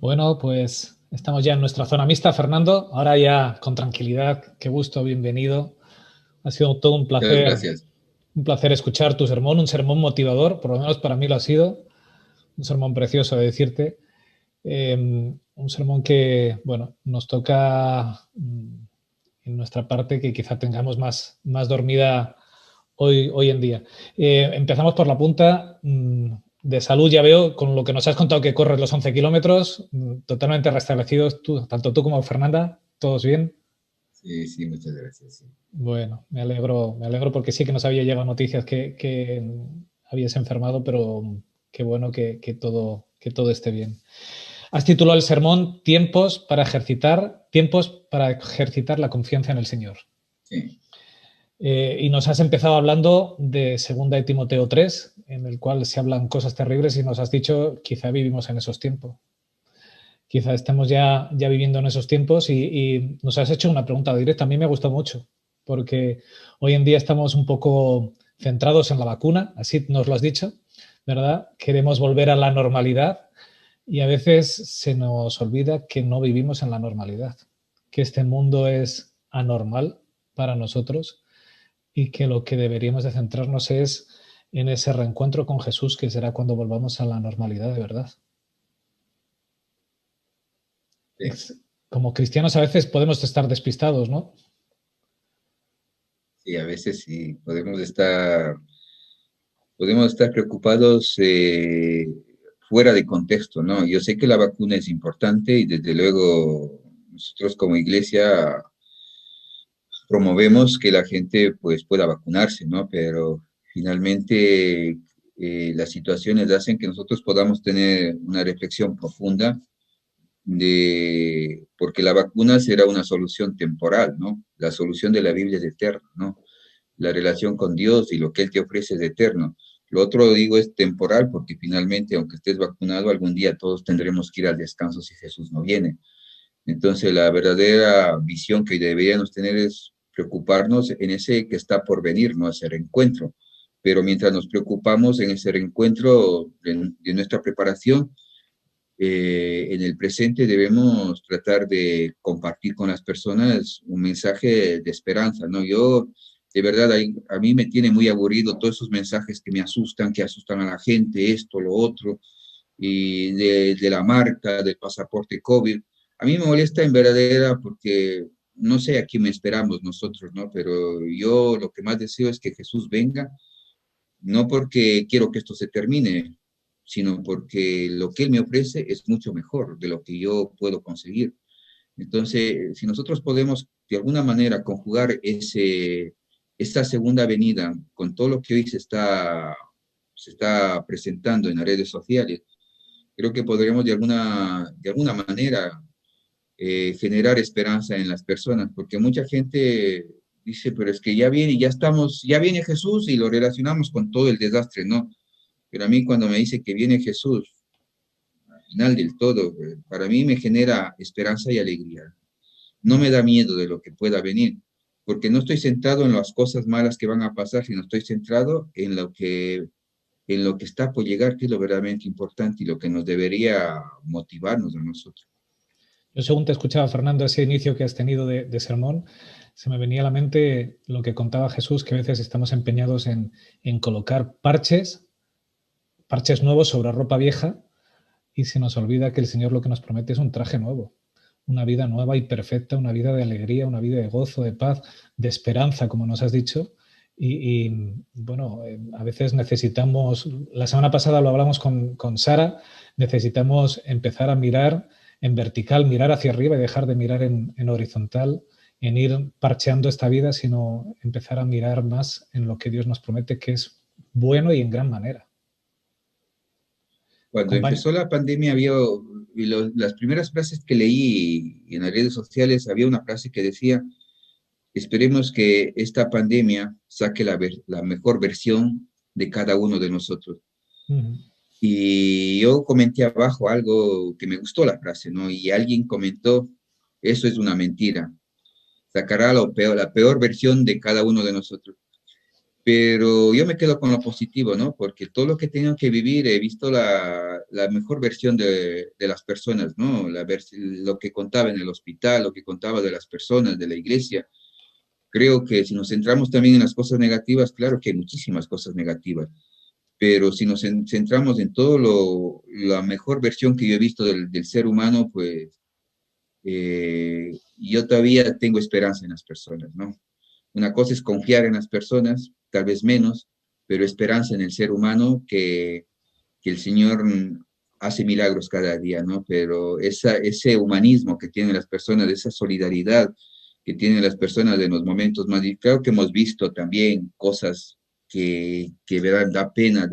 Bueno, pues estamos ya en nuestra zona mixta, Fernando. Ahora ya con tranquilidad, qué gusto, bienvenido. Ha sido todo Muchas gracias. un placer escuchar tu sermón, un sermón motivador, por lo menos para mí lo ha sido, un sermón precioso de decirte, un sermón que, bueno, nos toca en nuestra parte que quizá tengamos más dormida hoy en día. Empezamos por la punta de salud, ya veo, con lo que nos has contado que corres los 11 kilómetros, totalmente restablecidos, tanto tú como Fernanda, ¿todos bien? Sí, sí, muchas gracias. Sí. Bueno, me alegro porque sí que nos había llegado noticias que habías enfermado, pero qué bueno que todo esté bien. Has titulado el sermón tiempos para ejercitar la confianza en el Señor. Sí. Y nos has empezado hablando de Segunda de Timoteo 3, en el cual se hablan cosas terribles y nos has dicho, quizá vivimos en esos tiempos. Quizá estemos ya viviendo en esos tiempos y nos has hecho una pregunta directa. A mí me gustó mucho, porque hoy en día estamos un poco centrados en la vacuna, así nos lo has dicho, ¿verdad? Queremos volver a la normalidad y a veces se nos olvida que no vivimos en la normalidad, que este mundo es anormal para nosotros y que lo que deberíamos de centrarnos es en ese reencuentro con Jesús, que será cuando volvamos a la normalidad de verdad. Sí, Como cristianos a veces podemos estar despistados, ¿no? sí, a veces sí podemos estar preocupados fuera de contexto, ¿no? Yo sé que la vacuna es importante y desde luego nosotros como iglesia promovemos que la gente pues pueda vacunarse, ¿no? Pero finalmente las situaciones hacen que nosotros podamos tener una reflexión profunda porque la vacuna será una solución temporal, ¿no? La solución de la Biblia es eterna, ¿no? La relación con Dios y lo que Él te ofrece es eterno. Lo otro, digo, es temporal porque finalmente, aunque estés vacunado, algún día todos tendremos que ir al descanso si Jesús no viene. Entonces, la verdadera visión que deberíamos tener es preocuparnos en ese que está por venir, no ese reencuentro. Pero mientras nos preocupamos en ese reencuentro de nuestra preparación, en el presente debemos tratar de compartir con las personas un mensaje de esperanza, ¿no? Yo, de verdad, a mí me tiene muy aburrido todos esos mensajes que me asustan, que asustan a la gente, esto, lo otro, y de la marca, del pasaporte COVID. A mí me molesta en verdadera porque no sé a quién esperamos nosotros, ¿no? Pero yo lo que más deseo es que Jesús venga, no porque quiero que esto se termine, sino porque lo que Él me ofrece es mucho mejor de lo que yo puedo conseguir. Entonces, si nosotros podemos de alguna manera conjugar esta segunda venida con todo lo que hoy se está presentando en las redes sociales, creo que podremos de alguna manera generar esperanza en las personas, porque mucha gente dice, pero es que ya viene, ya estamos, ya viene Jesús y lo relacionamos con todo el desastre, ¿no? Pero a mí cuando me dice que viene Jesús, al final del todo, para mí me genera esperanza y alegría. No me da miedo de lo que pueda venir, porque no estoy centrado en las cosas malas que van a pasar, sino estoy centrado en lo que está por llegar, que es lo verdaderamente importante y lo que nos debería motivarnos a nosotros. Yo según te escuchaba, Fernando, ese inicio que has tenido de sermón, se me venía a la mente lo que contaba Jesús, que a veces estamos empeñados en colocar parches nuevos sobre ropa vieja y se nos olvida que el Señor lo que nos promete es un traje nuevo, una vida nueva y perfecta, una vida de alegría, una vida de gozo, de paz, de esperanza, como nos has dicho. Bueno, a veces necesitamos, la semana pasada lo hablamos con Sara, necesitamos empezar a mirar en vertical, mirar hacia arriba y dejar de mirar en horizontal, en ir parcheando esta vida, sino empezar a mirar más en lo que Dios nos promete, que es bueno y en gran manera. Cuando Compañ empezó la pandemia, las primeras frases que leí en las redes sociales, había una frase que decía, esperemos que esta pandemia saque la mejor versión de cada uno de nosotros. uh -huh. Y yo comenté abajo algo que me gustó la frase, ¿no? Y alguien comentó, eso es una mentira, sacará la peor versión de cada uno de nosotros. pero yo me quedo con lo positivo, ¿no? Porque todo lo que he tenido que vivir, he visto la mejor versión de las personas, ¿no? Lo que contaba en el hospital, lo que contaba de las personas, de la iglesia. Creo que si nos centramos también en las cosas negativas, claro que hay muchísimas cosas negativas, pero si nos centramos en todo la mejor versión que yo he visto del ser humano, pues yo todavía tengo esperanza en las personas, ¿no? Una cosa es confiar en las personas, tal vez menos, pero esperanza en el ser humano que el Señor hace milagros cada día, ¿no? Pero ese humanismo que tienen las personas, esa solidaridad que tienen las personas en los momentos más difíciles, creo que hemos visto también cosas que ¿verdad? Da pena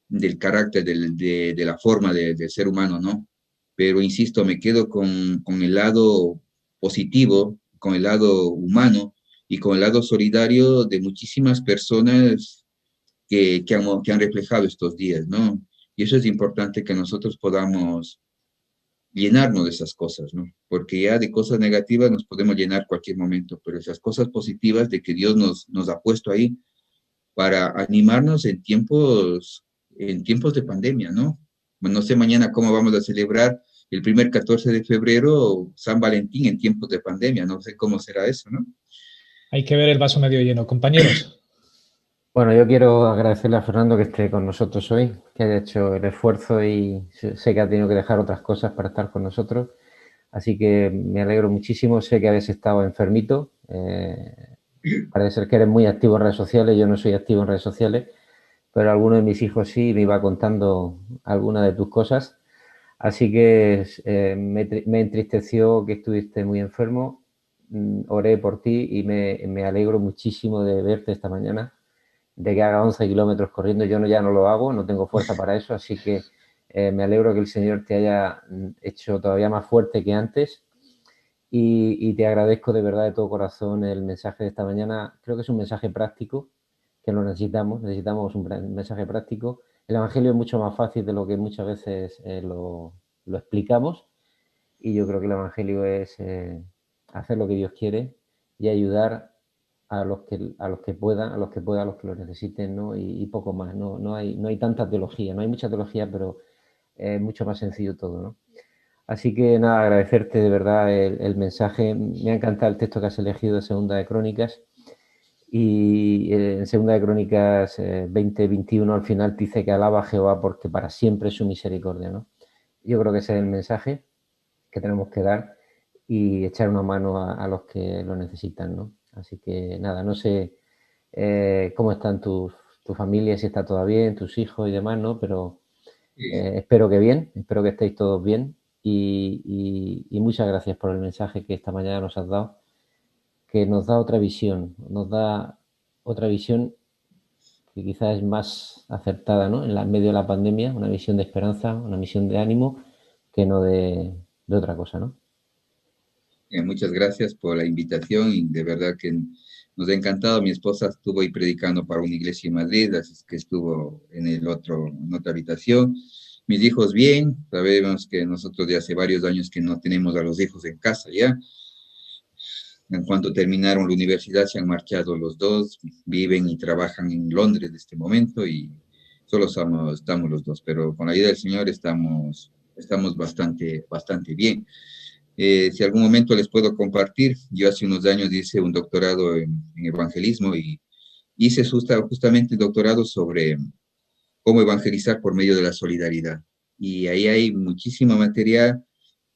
del carácter, de la forma del ser humano, ¿no? Pero insisto, me quedo con el lado positivo, con el lado humano y con el lado solidario de muchísimas personas que han reflejado estos días, ¿no? Y eso es importante que nosotros podamos llenarnos de esas cosas, ¿no? Porque ya de cosas negativas nos podemos llenar cualquier momento, pero esas cosas positivas de que Dios nos ha puesto ahí para animarnos en tiempos de pandemia, ¿no? Bueno, no sé mañana cómo vamos a celebrar el primer 14 de febrero San Valentín en tiempos de pandemia, no sé cómo será eso, ¿no? Hay que ver el vaso medio lleno. Compañeros, Bueno, yo quiero agradecerle a Fernando que esté con nosotros hoy, que haya hecho el esfuerzo y sé que ha tenido que dejar otras cosas para estar con nosotros. Así que me alegro muchísimo. Sé que habéis estado enfermito. Parece ser que eres muy activo en redes sociales. Yo no soy activo en redes sociales, pero alguno de mis hijos sí me iba contando alguna de tus cosas. Así que me entristeció que estuviste muy enfermo. Oré por ti y me alegro muchísimo de verte esta mañana, de que haga 11 kilómetros corriendo. Yo no, ya no lo hago, no tengo fuerza para eso, así que me alegro que el Señor te haya hecho todavía más fuerte que antes y te agradezco de verdad de todo corazón el mensaje de esta mañana. Creo que es un mensaje práctico, que lo necesitamos un mensaje práctico. El Evangelio es mucho más fácil de lo que muchas veces lo explicamos, y yo creo que el Evangelio es hacer lo que Dios quiere y ayudar a los que lo necesiten, ¿no? Y poco más. No hay tanta teología, no hay mucha teología, pero es mucho más sencillo todo, ¿no? Así que nada, agradecerte de verdad el mensaje. Me ha encantado el texto que has elegido de Segunda de Crónicas. Y en Segunda de Crónicas 20:21 al final te dice que alaba a Jehová porque para siempre es su misericordia, ¿no? Yo creo que ese es el mensaje que tenemos que dar y echar una mano a los que lo necesitan, ¿no? Así que nada, no sé cómo están tu familia, si está todo bien, tus hijos y demás, ¿no? Pero espero que bien, espero que estéis todos bien y muchas gracias por el mensaje que esta mañana nos has dado, que nos da otra visión, que quizás es más acertada, ¿no? En medio de la pandemia, una visión de esperanza, una visión de ánimo, que no de otra cosa, ¿no? Muchas gracias por la invitación y de verdad que nos ha encantado. Mi esposa estuvo ahí predicando para una iglesia en Madrid, así es que estuvo en otra habitación. Mis hijos bien, sabemos que nosotros ya hace varios años que no tenemos a los hijos en casa ya. En cuanto terminaron la universidad se han marchado los dos, viven y trabajan en Londres en este momento y solo estamos los dos, pero con la ayuda del Señor estamos bastante bien. Si algún momento les puedo compartir, yo hace unos años hice un doctorado en evangelismo y hice justamente el doctorado sobre cómo evangelizar por medio de la solidaridad. Y ahí hay muchísima materia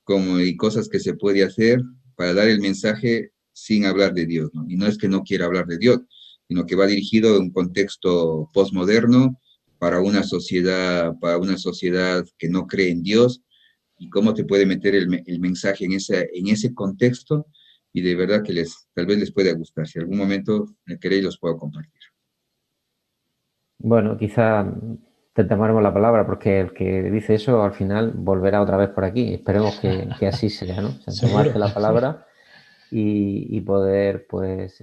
y cosas que se puede hacer para dar el mensaje sin hablar de Dios, ¿no? Y no es que no quiera hablar de Dios, sino que va dirigido a un contexto postmoderno para una sociedad que no cree en Dios y cómo te puede meter el mensaje en ese contexto y de verdad que tal vez les pueda gustar. Si algún momento me queréis, los puedo compartir. Bueno, quizá te tomaremos la palabra porque el que dice eso al final volverá otra vez por aquí. Esperemos que así sea, ¿no? O sea, seguro. tomarte la palabra y poder, pues,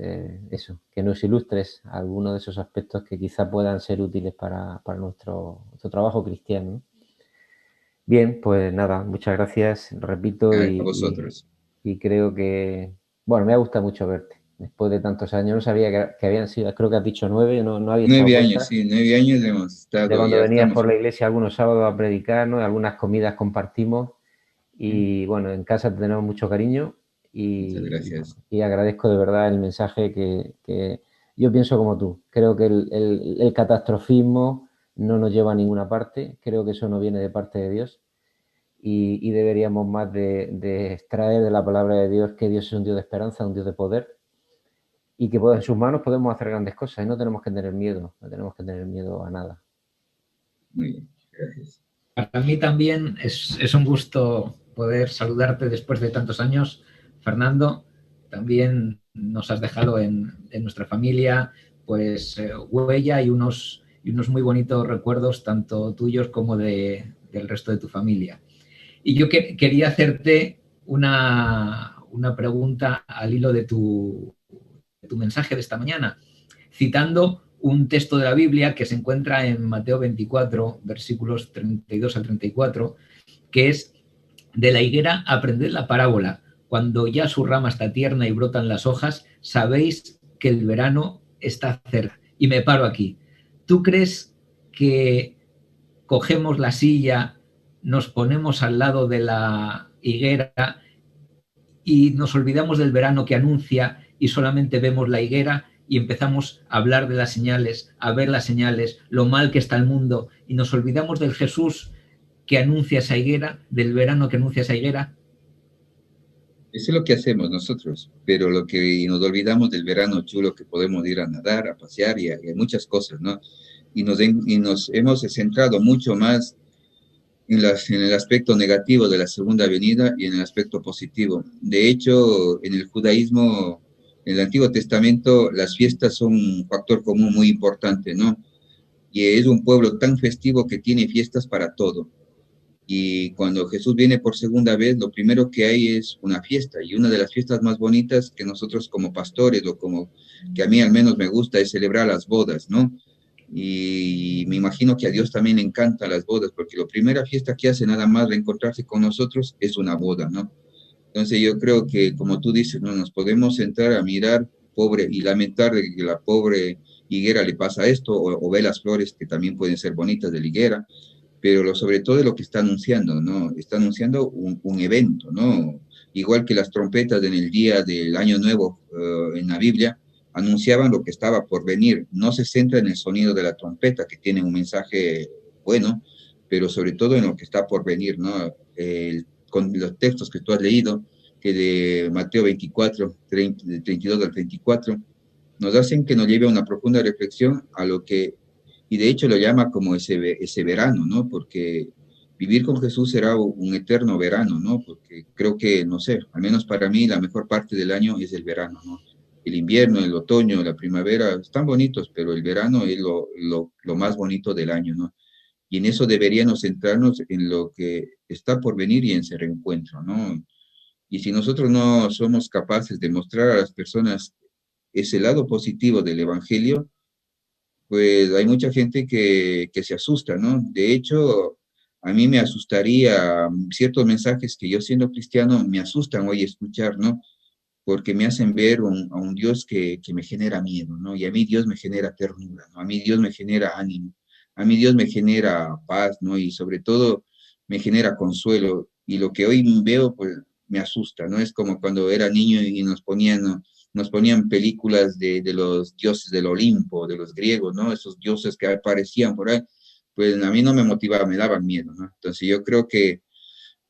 eso, que nos ilustres algunos de esos aspectos que quizá puedan ser útiles para nuestro trabajo cristiano, ¿no? Bien, pues nada, muchas gracias, repito, A vosotros. y creo que, bueno, me ha gustado mucho verte. Después de tantos años, no sabía que habían sido, creo que has dicho 9, no había echado 9 años, cuenta. sí, 9 años hemos De estado, cuando ya venías estamos. por la iglesia algunos sábados a predicar, ¿no? Algunas comidas compartimos y bueno, en casa te tenemos mucho cariño Muchas bueno, gracias. y agradezco de verdad el mensaje que yo pienso como tú. Creo que el catastrofismo no nos lleva a ninguna parte, creo que eso no viene de parte de Dios y deberíamos más de extraer de la palabra de Dios que Dios es un Dios de esperanza, un Dios de poder y que en sus manos podemos hacer grandes cosas y no tenemos que tener miedo, no tenemos que tener miedo a nada. Muy bien, gracias. Para mí también es un gusto poder saludarte después de tantos años, Fernando. También nos has dejado en nuestra familia pues huella y unos muy bonitos recuerdos, tanto tuyos como del resto de tu familia. Y yo quería hacerte una pregunta al hilo de tu mensaje de esta mañana, citando un texto de la Biblia que se encuentra en Mateo 24, versículos 32 al 34, que es: de la higuera aprended la parábola. Cuando ya su rama está tierna y brotan las hojas, sabéis que el verano está cerca. Y me paro aquí. ¿Tú crees que cogemos la silla, nos ponemos al lado de la higuera y nos olvidamos del verano que anuncia y solamente vemos la higuera y empezamos a hablar de las señales, a ver las señales, lo mal que está el mundo y nos olvidamos del Jesús que anuncia esa higuera, del verano que anuncia esa higuera? Eso es lo que hacemos nosotros, pero lo que nos olvidamos del verano chulo que podemos ir a nadar, a pasear y a muchas cosas, ¿no? Y nos hemos centrado mucho más en el aspecto negativo de la segunda venida y en el aspecto positivo. De hecho, en el judaísmo, en el Antiguo Testamento, las fiestas son un factor común muy importante, ¿no? Y es un pueblo tan festivo que tiene fiestas para todo. Y cuando Jesús viene por segunda vez, lo primero que hay es una fiesta. Y una de las fiestas más bonitas que nosotros como pastores o como que a mí al menos me gusta es celebrar las bodas, ¿no? Y me imagino que a Dios también le encantan las bodas, porque la primera fiesta que hace nada más de encontrarse con nosotros es una boda, ¿no? Entonces yo creo que, como tú dices, no nos podemos sentar a mirar pobre y lamentar de que la pobre higuera le pasa esto, o ve las flores que también pueden ser bonitas de la higuera, pero sobre todo es lo que está anunciando, ¿no? Está anunciando un evento, ¿no? Igual que las trompetas en el día del Año Nuevo en la Biblia, anunciaban lo que estaba por venir. No se centra en el sonido de la trompeta, que tiene un mensaje bueno, pero sobre todo en lo que está por venir, ¿no? Con los textos que tú has leído, que de Mateo 24, 30, 32 al 34, nos hacen que nos lleve a una profunda reflexión a lo que, y de hecho lo llama como ese verano, ¿no? Porque vivir con Jesús será un eterno verano, ¿no? Porque creo que, no sé, al menos para mí la mejor parte del año es el verano, ¿no? El invierno, el otoño, la primavera están bonitos, pero el verano es lo más bonito del año, ¿no? Y en eso deberíamos centrarnos en lo que está por venir y en ese reencuentro, ¿no? Y si nosotros no somos capaces de mostrar a las personas ese lado positivo del Evangelio, pues hay mucha gente que se asusta, ¿no? De hecho, a mí me asustaría ciertos mensajes que yo siendo cristiano me asustan hoy escuchar, ¿no? Porque me hacen ver a un Dios que me genera miedo, ¿no? Y a mí Dios me genera ternura, ¿no? A mí Dios me genera ánimo, a mí Dios me genera paz, ¿no? Y sobre todo me genera consuelo. Y lo que hoy veo, pues me asusta, ¿no? Es como cuando era niño y nos ponían películas de los dioses del Olimpo, de los griegos, ¿no? Esos dioses que aparecían por ahí, pues a mí no me motivaba, me daban miedo, ¿no? Entonces yo creo que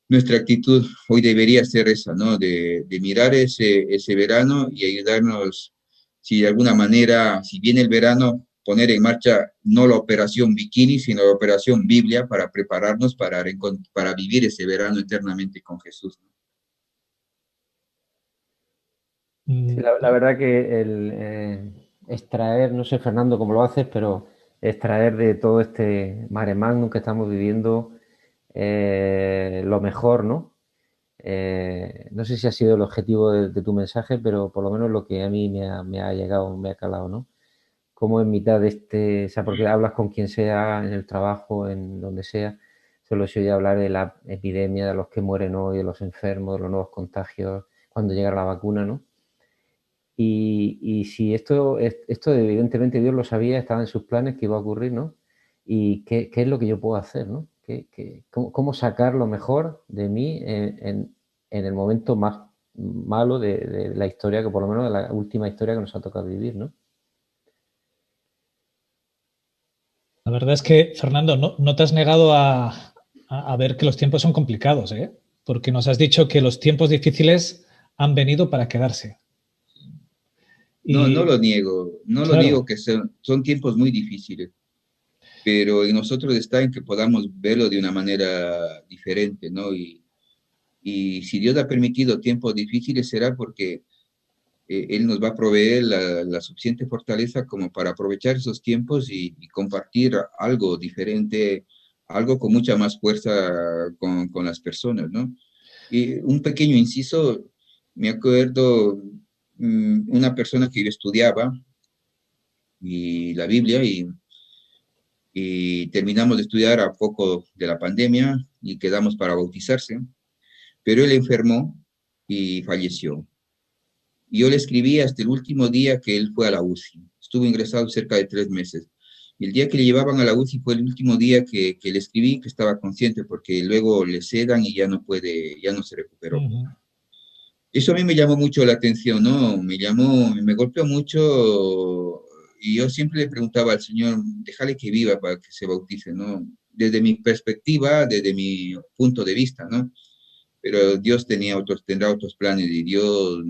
nuestra actitud hoy debería ser esa, ¿no? De mirar ese verano y ayudarnos, si de alguna manera, si viene el verano, poner en marcha no la operación bikini, sino la operación Biblia para prepararnos para vivir ese verano eternamente con Jesús, ¿no? Sí, la verdad que el extraer, no sé Fernando cómo lo haces, pero extraer de todo este mare magnum que estamos viviendo lo mejor, ¿no? No sé si ha sido el objetivo de tu mensaje, pero por lo menos lo que a mí me ha llegado, me ha calado, ¿no? Como en mitad de o sea, porque hablas con quien sea, en el trabajo, en donde sea, solo se oye hablar de la epidemia, de los que mueren hoy, de los enfermos, de los nuevos contagios, cuando llega la vacuna, ¿no? Y si esto evidentemente Dios lo sabía, estaba en sus planes que iba a ocurrir, ¿no? Y qué es lo que yo puedo hacer, ¿no? Cómo sacar lo mejor de mí en el momento más malo de la historia, que por lo menos de la última historia que nos ha tocado vivir, ¿no? La verdad es que, Fernando, no te has negado a ver que los tiempos son complicados, ¿eh? Porque nos has dicho que los tiempos difíciles han venido para quedarse. No, no Y, lo niego, no lo claro, niego que son tiempos muy difíciles, pero en nosotros está en que podamos verlo de una manera diferente, ¿no? Y si Dios ha permitido tiempos difíciles será porque Él nos va a proveer la suficiente fortaleza como para aprovechar esos tiempos y compartir algo diferente, algo con mucha más fuerza con las personas, ¿no? Y un pequeño inciso, me acuerdo una persona que yo estudiaba y la Biblia y terminamos de estudiar a poco de la pandemia y quedamos para bautizarse, pero él enfermó y falleció. Yo le escribí hasta el último día que él fue a la UCI. Estuvo ingresado cerca de 3 meses. Y el día que le llevaban a la UCI fue el último día que le escribí que estaba consciente, porque luego le sedan y ya no puede, ya no se recuperó. Eso a mí me llamó mucho la atención, ¿no? Me golpeó mucho y yo siempre le preguntaba al Señor, déjale que viva para que se bautice, ¿no? Desde mi perspectiva, desde mi punto de vista, ¿no? Pero Dios tendrá otros planes y Dios,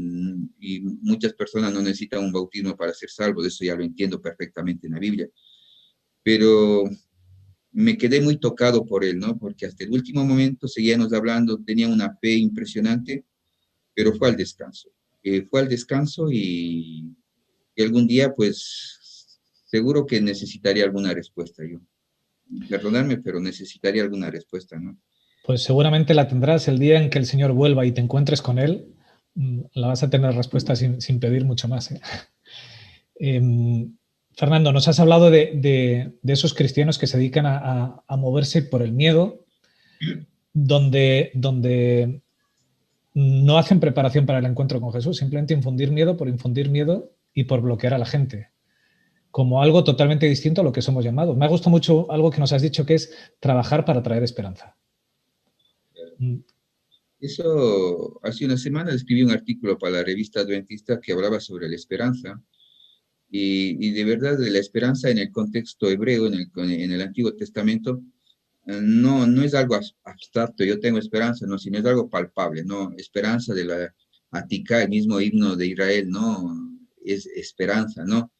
y muchas personas no necesitan un bautismo para ser salvos, eso ya lo entiendo perfectamente en la Biblia, pero me quedé muy tocado por él, ¿no? Porque hasta el último momento seguíamos hablando, tenía una fe impresionante, pero fue al descanso y algún día, pues, seguro que necesitaría alguna respuesta yo. Perdonadme, pero necesitaría alguna respuesta, ¿no? pues seguramente la tendrás el día en que el Señor vuelva y te encuentres con Él. La vas a tener respuesta sin pedir mucho más, ¿eh? Fernando, nos has hablado de esos cristianos que se dedican a moverse por el miedo, donde no hacen preparación para el encuentro con Jesús, simplemente infundir miedo por infundir miedo y por bloquear a la gente, como algo totalmente distinto a lo que somos llamados. Me ha gustado mucho algo que nos has dicho, que es trabajar para traer esperanza. Eso, hace una semana escribí un artículo para la revista Adventista que hablaba sobre la esperanza y de verdad de la esperanza en el contexto hebreo, en el Antiguo Testamento, no es algo abstracto, yo tengo esperanza, no, sino es algo palpable, ¿no? Esperanza de la Atika, el mismo himno de Israel, ¿no? Es esperanza, ¿no?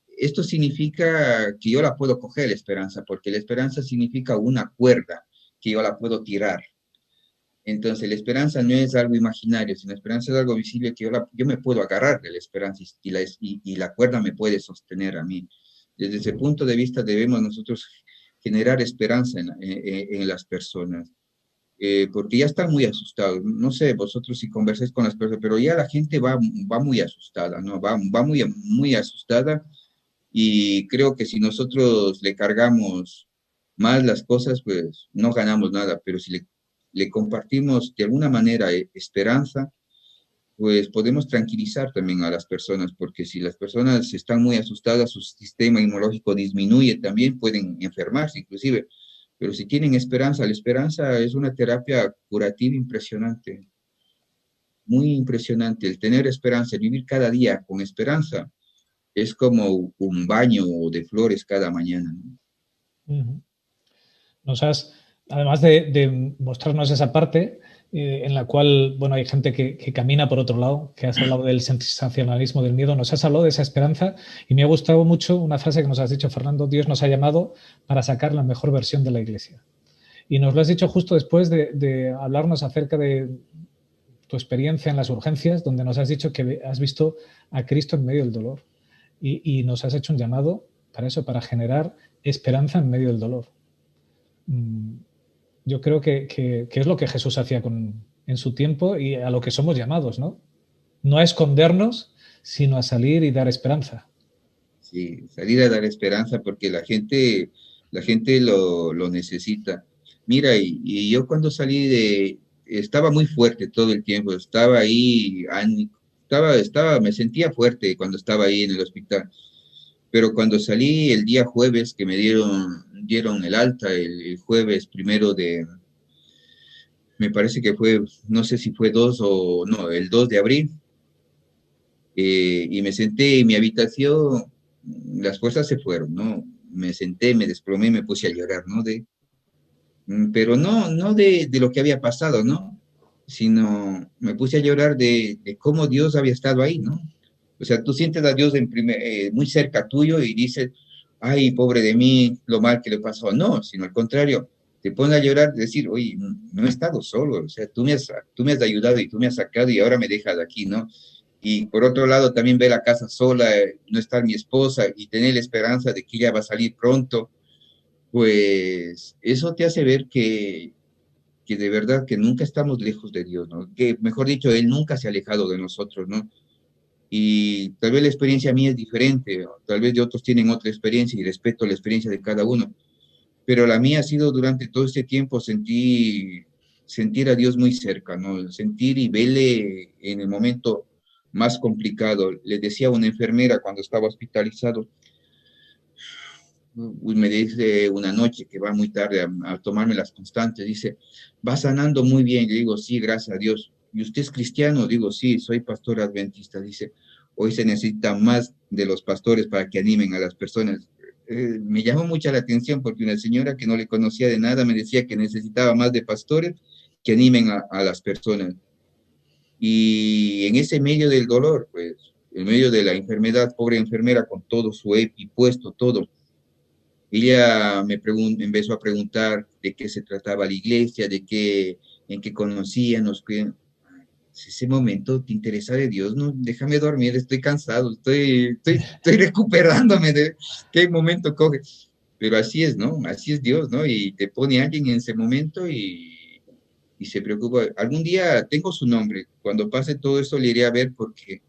Esto significa que yo la puedo coger, la esperanza, porque la esperanza significa una cuerda que yo la puedo tirar. Entonces, la esperanza no es algo imaginario, sino la esperanza es algo visible que yo me puedo agarrar de la esperanza y la cuerda me puede sostener a mí. Desde ese punto de vista debemos nosotros generar esperanza en las personas, porque ya están muy asustados. No sé, vosotros si conversáis con las personas, pero ya la gente va muy asustada, ¿no? Va muy asustada y creo que si nosotros le cargamos más las cosas, pues no ganamos nada, pero si le compartimos de alguna manera esperanza, pues podemos tranquilizar también a las personas, porque si las personas están muy asustadas, su sistema inmunológico disminuye, también pueden enfermarse inclusive, pero si tienen esperanza, la esperanza es una terapia curativa impresionante, muy impresionante. El tener esperanza, el vivir cada día con esperanza, es como un baño de flores cada mañana, ¿no? Nos has, además de mostrarnos esa parte en la cual, bueno, hay gente que camina por otro lado, que has hablado del sensacionalismo del miedo, nos has hablado de esa esperanza y me ha gustado mucho una frase que nos has dicho, Fernando: Dios nos ha llamado para sacar la mejor versión de la Iglesia. Y nos lo has dicho justo después de hablarnos acerca de tu experiencia en las urgencias, donde nos has dicho que has visto a Cristo en medio del dolor y nos has hecho un llamado para eso, para generar esperanza en medio del dolor. Yo creo que es lo que Jesús hacía en su tiempo y a lo que somos llamados, ¿no? No a escondernos, sino a salir y dar esperanza. Sí, salir a dar esperanza porque la gente lo necesita. Mira, yo cuando estaba muy fuerte todo el tiempo, estaba ahí me sentía fuerte cuando estaba ahí en el hospital. Pero cuando salí el día jueves, que me dieron el alta, el jueves primero me parece que fue, no sé si fue 2 o no, el 2 de abril, y me senté en mi habitación, las fuerzas se fueron, ¿no? Me senté, me desplomé, me puse a llorar, ¿no? Pero no de lo que había pasado, ¿no? Sino me puse a llorar de cómo Dios había estado ahí, ¿no? O sea, tú sientes a Dios muy cerca tuyo y dices, ay, pobre de mí, lo mal que le pasó. No, sino al contrario, te pone a llorar, decir, oye, no he estado solo, o sea, tú me has ayudado y tú me has sacado y ahora me dejas aquí, ¿no? Y por otro lado, también ver la casa sola, no estar mi esposa y tener la esperanza de que ella va a salir pronto, pues eso te hace ver que de verdad que nunca estamos lejos de Dios, ¿no? Que, mejor dicho, Él nunca se ha alejado de nosotros, ¿no? Y tal vez la experiencia mía es diferente, o tal vez de otros tienen otra experiencia y respeto la experiencia de cada uno, pero la mía ha sido durante todo este tiempo sentir a Dios muy cerca, ¿no? Sentir y verle en el momento más complicado. Le decía a una enfermera cuando estaba hospitalizado, me dice una noche que va muy tarde a tomarme las constantes, dice, va sanando muy bien. Le digo, sí, gracias a Dios. ¿Y usted es cristiano? Digo, sí, soy pastor adventista. Dice, hoy se necesita más de los pastores para que animen a las personas. Me llamó mucho la atención porque una señora que no le conocía de nada me decía que necesitaba más de pastores que animen a las personas. Y en ese medio del dolor, pues, en medio de la enfermedad, pobre enfermera con todo su EPI puesto, todo, ella empezó a preguntar de qué se trataba la iglesia, en qué conocíamos, ese momento te interesa de Dios, no, déjame dormir, estoy cansado, estoy recuperándome de qué momento coge. Pero así es, ¿no? Así es Dios, ¿no? Y te pone alguien en ese momento y se preocupa. Algún día tengo su nombre, cuando pase todo esto le iré a ver porque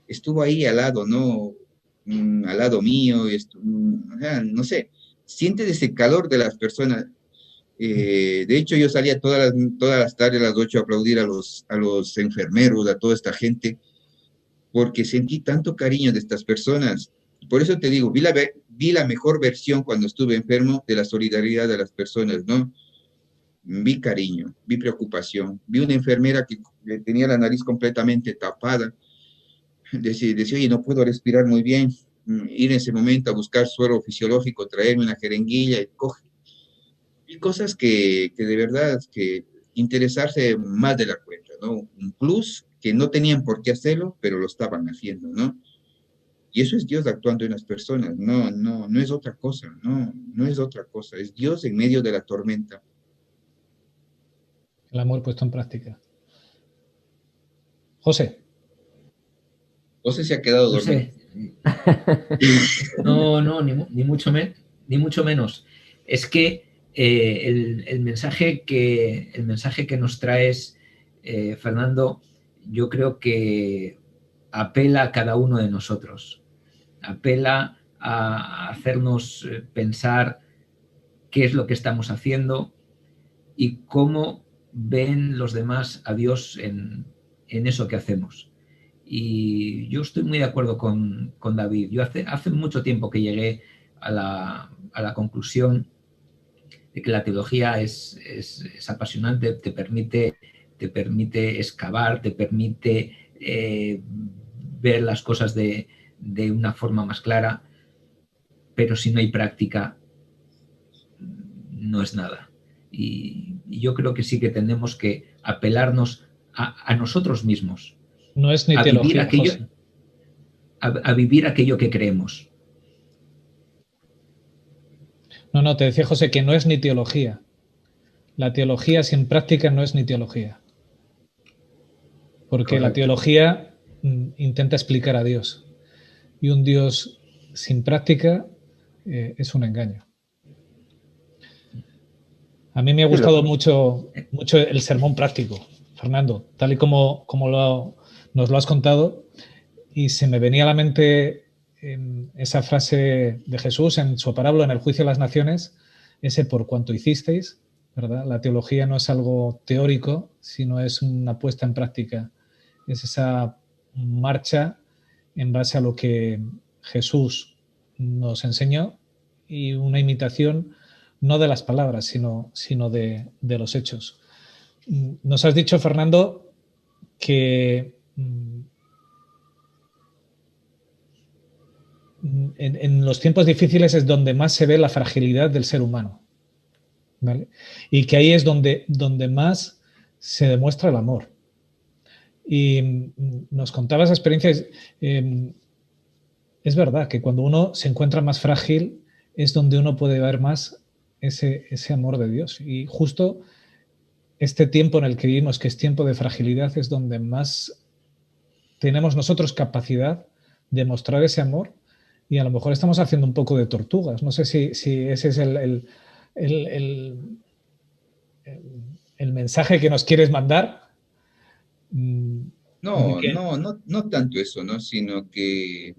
estuvo ahí al lado, ¿no? Al lado mío, no sé, sientes ese calor de las personas. De hecho, yo salía todas las tardes a las 8 a aplaudir a los enfermeros, a toda esta gente, porque sentí tanto cariño de estas personas. Por eso te digo, vi la mejor versión cuando estuve enfermo de la solidaridad de las personas, ¿no? Vi cariño, vi preocupación, vi una enfermera que tenía la nariz completamente tapada, decía, oye, no puedo respirar muy bien, ir en ese momento a buscar suero fisiológico, traerme una jeringuilla y cosas que de verdad, que interesarse más de la cuenta, ¿no? Un plus que no tenían por qué hacerlo, pero lo estaban haciendo, ¿no? Y eso es Dios actuando en las personas, no es otra cosa, no es otra cosa, es Dios en medio de la tormenta. El amor puesto en práctica. José. José se ha quedado dormido. No, ni mucho menos. Es que el mensaje que nos traes, Fernando, yo creo que apela a cada uno de nosotros. Apela a hacernos pensar qué es lo que estamos haciendo y cómo ven los demás a Dios en eso que hacemos. Y yo estoy muy de acuerdo con David. Yo hace mucho tiempo que llegué a la conclusión de que la teología es apasionante, te permite excavar, te permite ver las cosas de una forma más clara, pero si no hay práctica, no es nada. Y yo creo que sí que tenemos que apelarnos a nosotros mismos. No es ni teología, José. A vivir aquello que creemos. No, te decía José que no es ni teología. La teología sin práctica no es ni teología. Porque correcto. La teología intenta explicar a Dios. Y un Dios sin práctica es un engaño. A mí me ha gustado mucho el sermón práctico, Fernando, tal y como nos lo has contado. Y se me venía a la mente esa frase de Jesús en su parábola en el juicio de las naciones, ese por cuanto hicisteis, ¿verdad? La teología no es algo teórico, sino es una puesta en práctica. Es esa marcha en base a lo que Jesús nos enseñó y una imitación no de las palabras, sino de los hechos. Nos has dicho, Fernando, que en los tiempos difíciles es donde más se ve la fragilidad del ser humano, ¿vale? Y que ahí es donde más se demuestra el amor. Y nos contabas experiencias. Es verdad que cuando uno se encuentra más frágil es donde uno puede ver más ese amor de Dios. Y justo este tiempo en el que vivimos, que es tiempo de fragilidad, es donde más tenemos nosotros capacidad de mostrar ese amor, y a lo mejor estamos haciendo un poco de tortugas. No sé si ese es el mensaje que nos quieres mandar. No, no tanto eso, ¿no? Sino que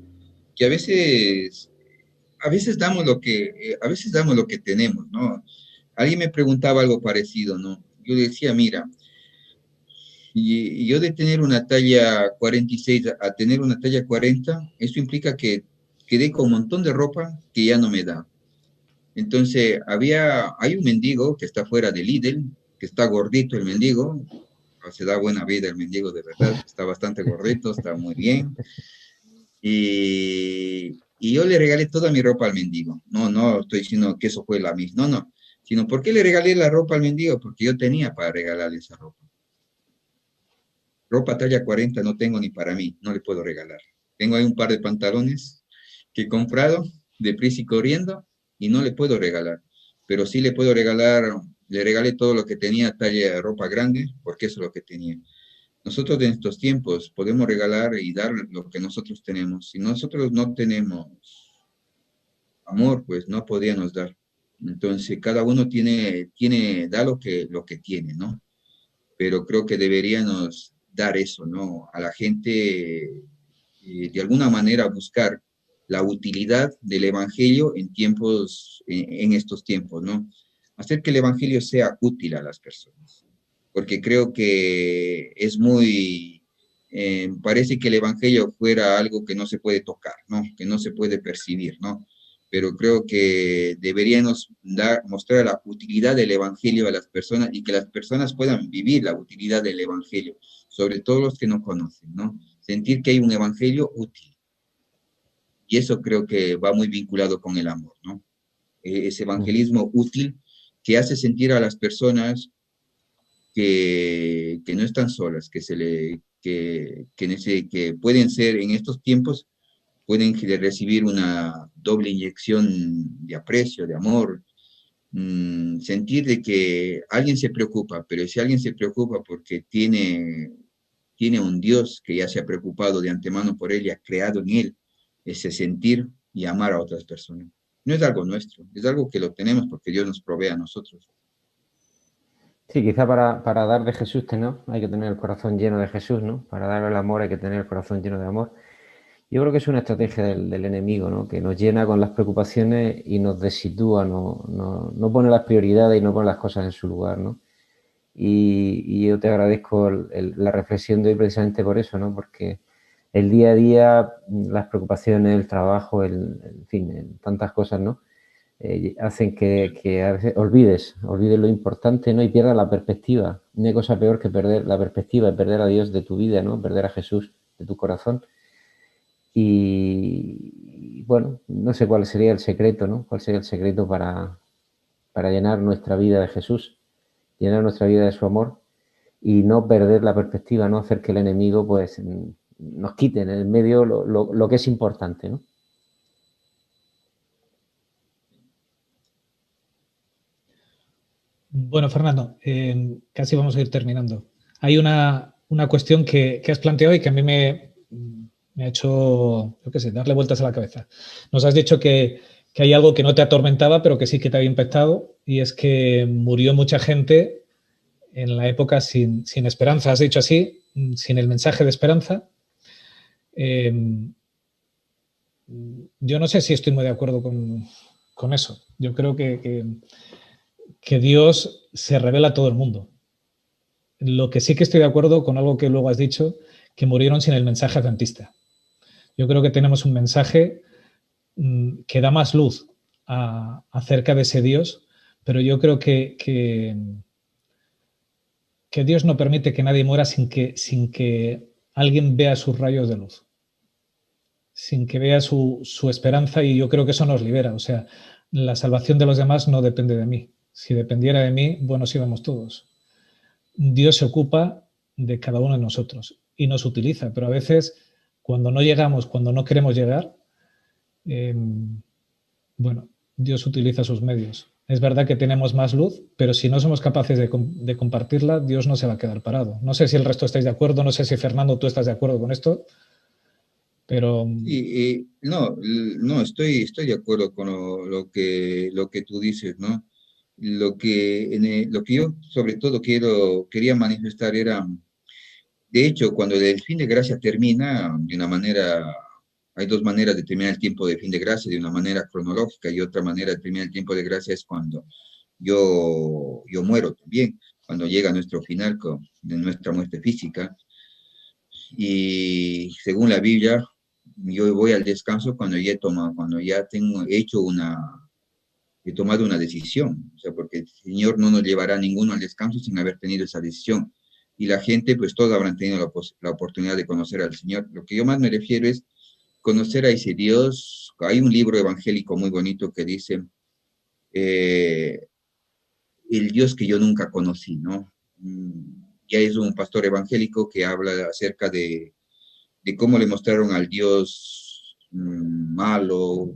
a veces damos lo que tenemos, ¿no? Alguien me preguntaba algo parecido, ¿no? Yo decía, mira, y yo de tener una talla 46 a tener una talla 40, eso implica que quedé con un montón de ropa que ya no me da. Entonces, hay un mendigo que está fuera de Lidl, que está gordito el mendigo, se da buena vida el mendigo, de verdad, está bastante gordito, está muy bien. Y yo le regalé toda mi ropa al mendigo. No estoy diciendo que eso fue la misma, no. Sino, ¿por qué le regalé la ropa al mendigo? Porque yo tenía para regalarle esa ropa. Ropa talla 40 no tengo ni para mí, no le puedo regalar. Tengo ahí un par de pantalones que he comprado deprisa y corriendo y no le puedo regalar. Pero sí le puedo regalar, le regalé todo lo que tenía talla de ropa grande, porque eso es lo que tenía. Nosotros en estos tiempos podemos regalar y dar lo que nosotros tenemos. Si nosotros no tenemos amor, pues no podríamos dar. Entonces, cada uno da lo que tiene, ¿no? Pero creo que deberíamos dar eso, ¿no? A la gente, de alguna manera, buscar la utilidad del Evangelio en estos tiempos, ¿no? Hacer que el Evangelio sea útil a las personas. Porque creo que parece que el Evangelio fuera algo que no se puede tocar, ¿no? Que no se puede percibir, ¿no? Pero creo que deberíamos mostrar la utilidad del Evangelio a las personas y que las personas puedan vivir la utilidad del Evangelio, sobre todo los que no conocen, ¿no? Sentir que hay un Evangelio útil. Y eso creo que va muy vinculado con el amor, ¿no? Ese evangelismo útil que hace sentir a las personas que no están solas, que pueden ser en estos tiempos, pueden recibir una doble inyección de aprecio, de amor, sentir de que alguien se preocupa, pero si alguien se preocupa porque tiene un Dios que ya se ha preocupado de antemano por él y ha creado en él ese sentir y amar a otras personas. No es algo nuestro, es algo que lo tenemos porque Dios nos provee a nosotros. Sí, quizá para dar de Jesús, ¿no? Hay que tener el corazón lleno de Jesús, ¿no? Para dar el amor hay que tener el corazón lleno de amor. Yo creo que es una estrategia del enemigo, ¿no? Que nos llena con las preocupaciones y nos desitúa, no pone las prioridades y no pone las cosas en su lugar, ¿no? Y yo te agradezco la reflexión de hoy precisamente por eso, ¿no? Porque el día a día, las preocupaciones, el trabajo, en fin, tantas cosas, ¿no? Hacen que a veces olvides lo importante, ¿no? Y pierdas la perspectiva. No hay cosa peor que perder la perspectiva, perder a Dios de tu vida, ¿no? Perder a Jesús de tu corazón. Y bueno, no sé cuál sería el secreto, ¿no? ¿Cuál sería el secreto para llenar nuestra vida de Jesús, llenar nuestra vida de su amor y no perder la perspectiva, no hacer que el enemigo pues nos quite en el medio lo que es importante, ¿no? Bueno, Fernando, casi vamos a ir terminando. Hay una cuestión que has planteado y que a mí me ha hecho, yo qué sé, darle vueltas a la cabeza. Nos has dicho que hay algo que no te atormentaba, pero que sí que te había impactado, y es que murió mucha gente en la época sin esperanza. Has dicho así, sin el mensaje de esperanza. Yo no sé si estoy muy de acuerdo con eso. Yo creo que Dios se revela a todo el mundo. Lo que sí que estoy de acuerdo con algo que luego has dicho, que murieron sin el mensaje adventista. Yo creo que tenemos un mensaje que da más luz acerca de ese Dios, pero yo creo que Dios no permite que nadie muera sin que alguien vea sus rayos de luz, sin que vea su esperanza, y yo creo que eso nos libera. O sea, la salvación de los demás no depende de mí. Si dependiera de mí, buenos íbamos todos. Dios se ocupa de cada uno de nosotros y nos utiliza, pero a veces cuando no llegamos, cuando no queremos llegar, bueno, Dios utiliza sus medios. Es verdad que tenemos más luz, pero si no somos capaces de compartirla, Dios no se va a quedar parado. No sé si el resto estáis de acuerdo, no sé si Fernando tú estás de acuerdo con esto, pero... No, estoy de acuerdo con lo que tú dices, ¿no? Lo que yo sobre todo quería manifestar era, de hecho, cuando el fin de gracia termina de una manera, hay dos maneras de terminar el tiempo de fin de gracia, de una manera cronológica, y otra manera de terminar el tiempo de gracia es cuando yo muero también, cuando llega nuestro final de nuestra muerte física. Y según la Biblia, yo voy al descanso cuando ya he tomado una decisión, o sea, porque el Señor no nos llevará ninguno al descanso sin haber tenido esa decisión. Y la gente, pues todos habrán tenido la oportunidad de conocer al Señor. Lo que yo más me refiero es conocer a ese Dios. Hay un libro evangélico muy bonito que dice, el Dios que yo nunca conocí, ¿no? Ya es un pastor evangélico que habla acerca de cómo le mostraron al Dios malo,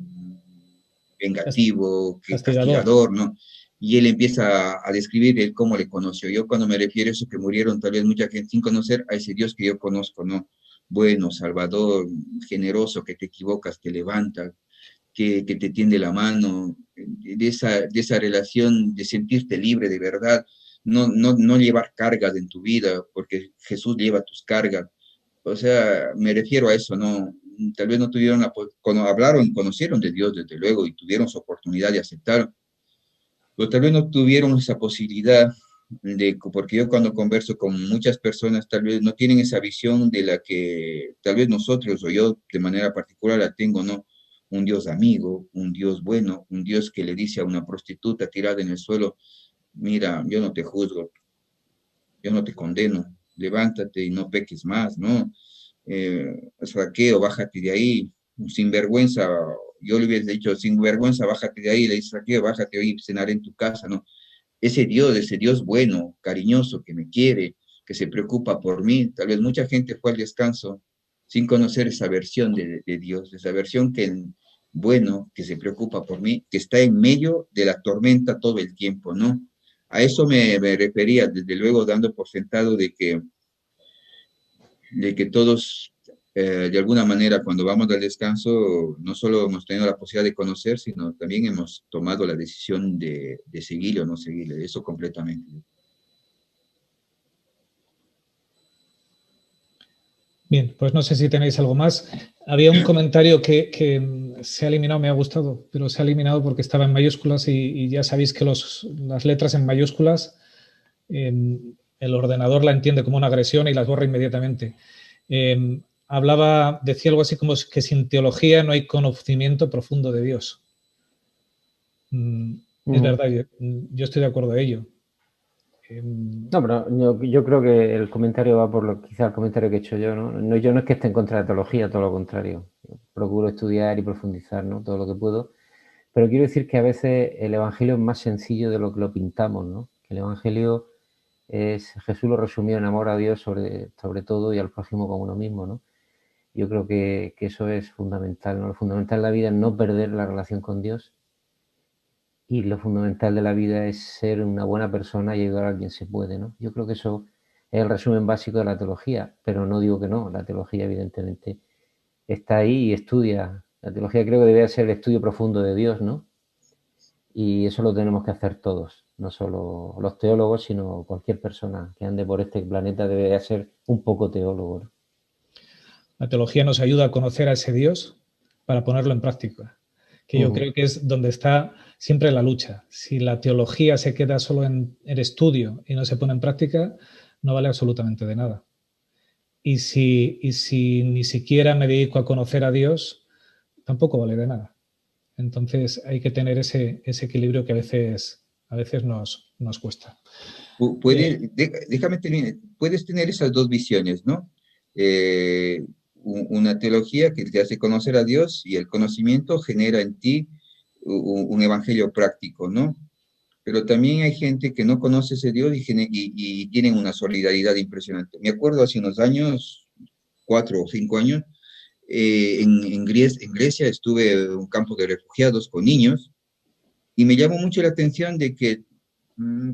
vengativo, castigador, ¿no? Y él empieza a describir él cómo le conoció. Yo cuando me refiero a eso, que murieron tal vez mucha gente sin conocer a ese Dios que yo conozco, ¿no? Bueno, salvador, generoso, que te equivocas, te levanta, que te tiende la mano, de esa relación de sentirte libre de verdad, no llevar cargas en tu vida, porque Jesús lleva tus cargas. O sea, me refiero a eso, ¿no? Tal vez no tuvieron cuando hablaron, conocieron de Dios desde luego y tuvieron su oportunidad de aceptar, pero tal vez no tuvieron esa posibilidad porque yo cuando converso con muchas personas tal vez no tienen esa visión de la que tal vez nosotros o yo de manera particular la tengo, ¿no? Un Dios amigo, un Dios bueno, un Dios que le dice a una prostituta tirada en el suelo, mira, yo no te juzgo, yo no te condeno, levántate y no peques más, ¿no? Saqueo, bájate de ahí, sin vergüenza, yo le hubiera dicho, sin vergüenza, bájate de ahí, le dice, Saqueo, bájate hoy, cenaré en tu casa, ¿no? Ese Dios bueno, cariñoso, que me quiere, que se preocupa por mí, tal vez mucha gente fue al descanso sin conocer esa versión de Dios, esa versión bueno, que se preocupa por mí, que está en medio de la tormenta todo el tiempo, ¿no? A eso me refería, desde luego dando por sentado de que todos, de alguna manera, cuando vamos al descanso, no solo hemos tenido la posibilidad de conocer, sino también hemos tomado la decisión de seguirle o no seguirle, eso completamente. Bien, pues no sé si tenéis algo más. Había un comentario que se ha eliminado, me ha gustado, pero se ha eliminado porque estaba en mayúsculas y ya sabéis que las letras en mayúsculas el ordenador la entiende como una agresión y las borra inmediatamente. Decía algo así como que sin teología no hay conocimiento profundo de Dios. Es verdad, yo estoy de acuerdo de ello. No, pero yo creo que el comentario va por quizá el comentario que he hecho yo, ¿no? Yo no es que esté en contra de la teología, todo lo contrario. Yo procuro estudiar y profundizar, ¿no? Todo lo que puedo. Pero quiero decir que a veces el Evangelio es más sencillo de lo que lo pintamos, ¿no? El Evangelio Jesús lo resumió en amor a Dios sobre todo y al prójimo como uno mismo, ¿no? Yo creo que eso es fundamental, ¿no? Lo fundamental de la vida es no perder la relación con Dios y lo fundamental de la vida es ser una buena persona y ayudar a quien se puede, ¿no? Yo creo que eso es el resumen básico de la teología, pero no digo que no, la teología evidentemente está ahí y estudia. La teología creo que debe ser el estudio profundo de Dios, ¿no? Y eso lo tenemos que hacer todos, no solo los teólogos, sino cualquier persona que ande por este planeta debe ser un poco teólogo, ¿no? La teología nos ayuda a conocer a ese Dios para ponerlo en práctica, que yo creo que es donde está siempre la lucha. Si la teología se queda solo en el estudio y no se pone en práctica, no vale absolutamente de nada. y si ni siquiera me dedico a conocer a Dios, tampoco vale de nada. Entonces hay que tener ese equilibrio que a veces nos cuesta. Déjame terminar. Puedes tener esas dos visiones, ¿no? Una teología que te hace conocer a Dios y el conocimiento genera en ti un evangelio práctico, ¿no? Pero también hay gente que no conoce ese Dios y tienen una solidaridad impresionante. Me acuerdo hace unos años, 4 o 5 años, en Grecia estuve en un campo de refugiados con niños y me llamó mucho la atención de que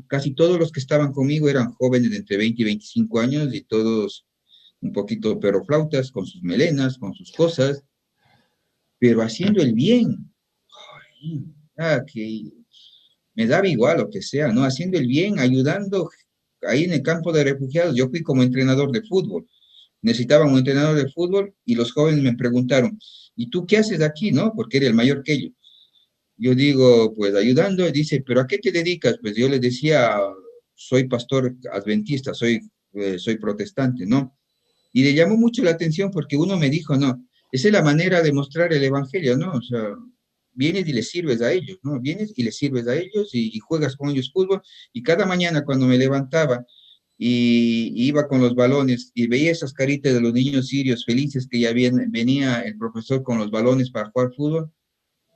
casi todos los que estaban conmigo eran jóvenes de entre 20 y 25 años y todos un poquito perroflautas, con sus melenas, con sus cosas, pero haciendo el bien. Ay, que me daba igual lo que sea, ¿no? Haciendo el bien, ayudando ahí en el campo de refugiados. Yo fui como entrenador de fútbol. Necesitaban un entrenador de fútbol y los jóvenes me preguntaron, ¿y tú qué haces aquí, no? Porque era el mayor que ellos. Yo digo, pues ayudando, y dice, ¿pero a qué te dedicas? Pues yo les decía, soy pastor adventista, soy protestante, ¿no? Y le llamó mucho la atención porque uno me dijo, no, esa es la manera de mostrar el evangelio, ¿no? O sea, vienes y les sirves a ellos, ¿no? Vienes y les sirves a ellos y juegas con ellos fútbol. Y cada mañana cuando me levantaba y iba con los balones y veía esas caritas de los niños sirios felices que ya venía el profesor con los balones para jugar fútbol,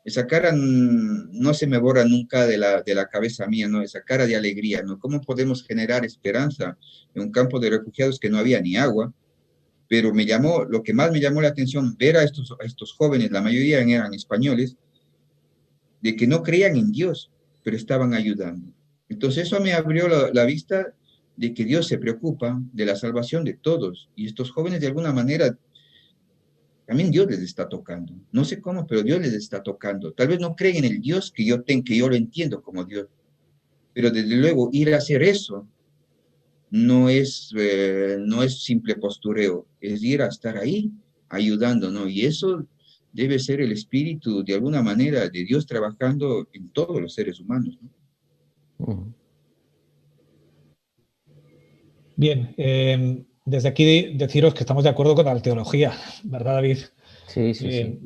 esa cara no se me borra nunca de la cabeza mía, ¿no? Esa cara de alegría, ¿no? ¿Cómo podemos generar esperanza en un campo de refugiados que no había ni agua? Pero lo que más me llamó la atención, ver a estos jóvenes, la mayoría eran españoles, de que no creían en Dios, pero estaban ayudando. Entonces eso me abrió la vista de que Dios se preocupa de la salvación de todos. Y estos jóvenes de alguna manera también Dios les está tocando. No sé cómo, pero Dios les está tocando. Tal vez no creen en el Dios que yo lo entiendo como Dios, pero desde luego ir a hacer eso no es simple postureo, es ir a estar ahí ayudando, ¿no? Y eso debe ser el espíritu, de alguna manera, de Dios trabajando en todos los seres humanos, ¿no? Bien, desde aquí deciros que estamos de acuerdo con la teología, ¿verdad, David? Sí, sí, sí.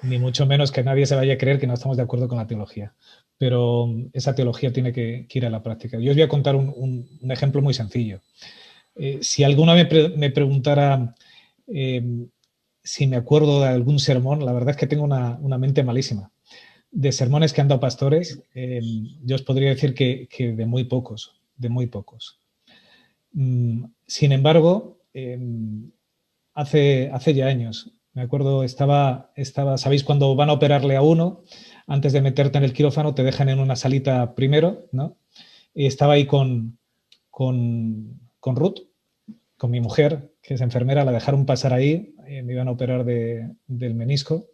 Ni mucho menos que nadie se vaya a creer que no estamos de acuerdo con la teología, pero esa teología tiene que ir a la práctica. Yo os voy a contar un ejemplo muy sencillo. Si alguno me preguntara si me acuerdo de algún sermón, la verdad es que tengo una mente malísima. De sermones que han dado pastores, yo os podría decir que de muy pocos, de muy pocos. Sin embargo, hace ya años, me acuerdo, ¿sabéis cuando van a operarle a uno? Antes de meterte en el quirófano te dejan en una salita primero, ¿no? Y estaba ahí con Ruth, con mi mujer, que es enfermera, la dejaron pasar ahí, me iban a operar del menisco,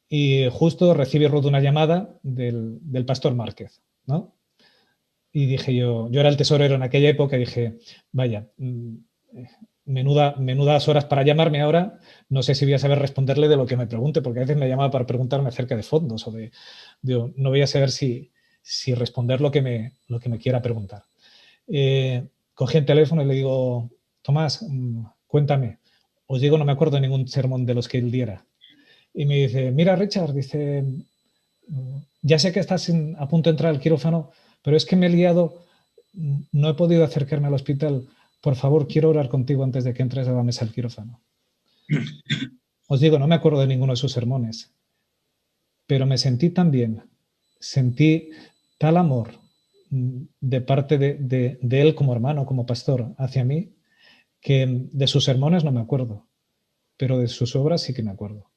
y justo recibí Ruth una llamada del pastor Márquez, ¿no? Y dije yo era el tesorero en aquella época, y dije, vaya, menudas horas para llamarme ahora, no sé si voy a saber responderle de lo que me pregunte, porque a veces me llama para preguntarme acerca de fondos, no voy a saber si responder lo que me quiera preguntar. Cogí el teléfono y le digo, Tomás, cuéntame. Os digo, no me acuerdo de ningún sermón de los que él diera. Y me dice, mira, Richard, dice, ya sé que estás a punto de entrar al quirófano, pero es que me he liado, no he podido acercarme al hospital. Por favor, quiero orar contigo antes de que entres a la mesa del quirófano. Os digo, no me acuerdo de ninguno de sus sermones, pero me sentí tan bien, sentí tal amor de parte de él como hermano, como pastor, hacia mí, que de sus sermones no me acuerdo, pero de sus obras sí que me acuerdo.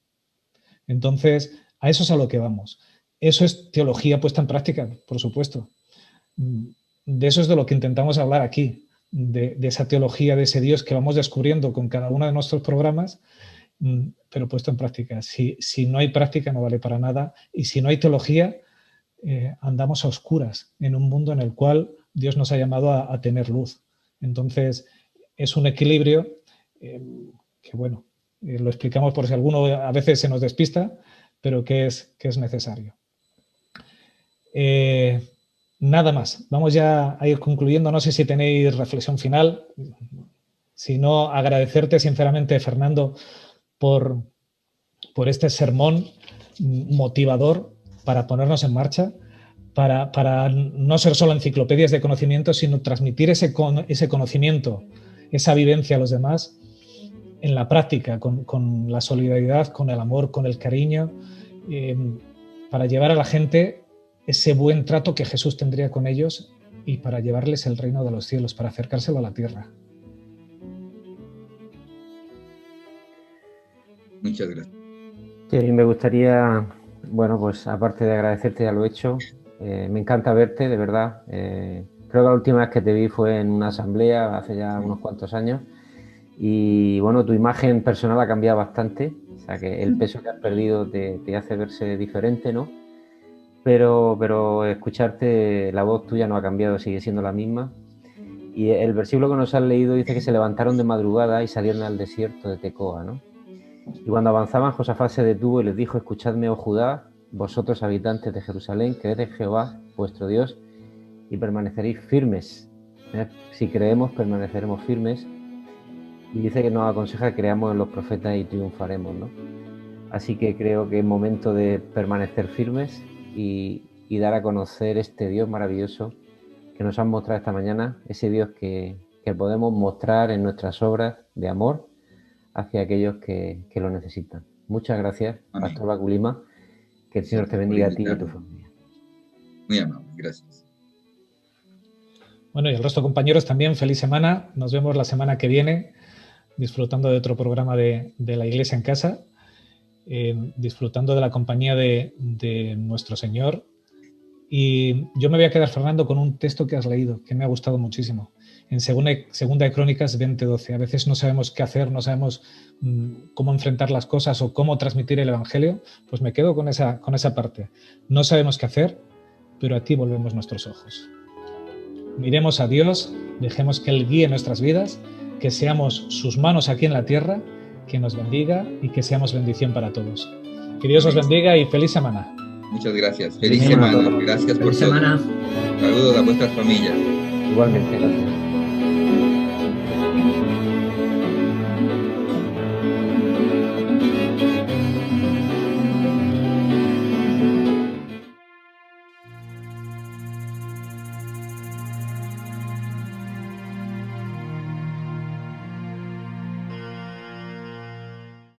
Entonces, a eso es a lo que vamos. Eso es teología puesta en práctica, por supuesto. De eso es de lo que intentamos hablar aquí, de esa teología, de ese Dios que vamos descubriendo con cada uno de nuestros programas, pero puesto en práctica. Si no hay práctica, no vale para nada. Y si no hay teología, andamos a oscuras en un mundo en el cual Dios nos ha llamado a tener luz. Entonces, es un equilibrio que, bueno, lo explicamos por si alguno a veces se nos despista, pero que es necesario. Nada más. Vamos ya a ir concluyendo. No sé si tenéis reflexión final. sino agradecerte sinceramente, Fernando, por este sermón motivador para ponernos en marcha, para no ser solo enciclopedias de conocimiento, sino transmitir ese conocimiento, esa vivencia a los demás en la práctica, con la solidaridad, con el amor, con el cariño, para llevar a la gente ese buen trato que Jesús tendría con ellos y para llevarles el reino de los cielos, para acercárselo a la tierra. Muchas gracias. Sí, me gustaría, bueno, pues aparte de agradecerte, ya lo he hecho. Me encanta verte, de verdad. Creo que la última vez que te vi fue en una asamblea hace ya unos cuantos años. Y bueno, tu imagen personal ha cambiado bastante. O sea, que el peso que has perdido te hace verse diferente, ¿no? Pero escucharte, la voz tuya no ha cambiado, sigue siendo la misma. Y el versículo que nos has leído dice que se levantaron de madrugada y salieron al desierto de Tecoa, ¿no? Y cuando avanzaban, Josafat se detuvo y les dijo: escuchadme, oh Judá, vosotros habitantes de Jerusalén, creed en Jehová, vuestro Dios, y permaneceréis firmes. Si creemos, permaneceremos firmes. Y dice que nos aconseja que creamos en los profetas y triunfaremos, ¿no? Así que creo que es momento de permanecer firmes y dar a conocer este Dios maravilloso que nos han mostrado esta mañana, ese Dios que podemos mostrar en nuestras obras de amor hacia aquellos que lo necesitan. Muchas gracias, Amén. Pastor Baculima. Que el Señor te bendiga a ti y a tu familia. Muy amable, gracias. Bueno, y el resto de compañeros también, feliz semana. Nos vemos la semana que viene disfrutando de otro programa de la Iglesia en Casa, disfrutando de la compañía de nuestro Señor. Y yo me voy a quedar, Fernando, con un texto que has leído, que me ha gustado muchísimo. En Segunda de Crónicas 20:12. A veces no sabemos qué hacer, no sabemos cómo enfrentar las cosas o cómo transmitir el Evangelio. Pues me quedo con esa parte. No sabemos qué hacer, pero a ti volvemos nuestros ojos. Miremos a Dios, dejemos que Él guíe nuestras vidas, que seamos sus manos aquí en la tierra, que nos bendiga y que seamos bendición para todos. Que Dios os bendiga y feliz semana. Muchas gracias. Feliz semana. Gracias por todo. Saludos a vuestras familias. Igualmente, gracias.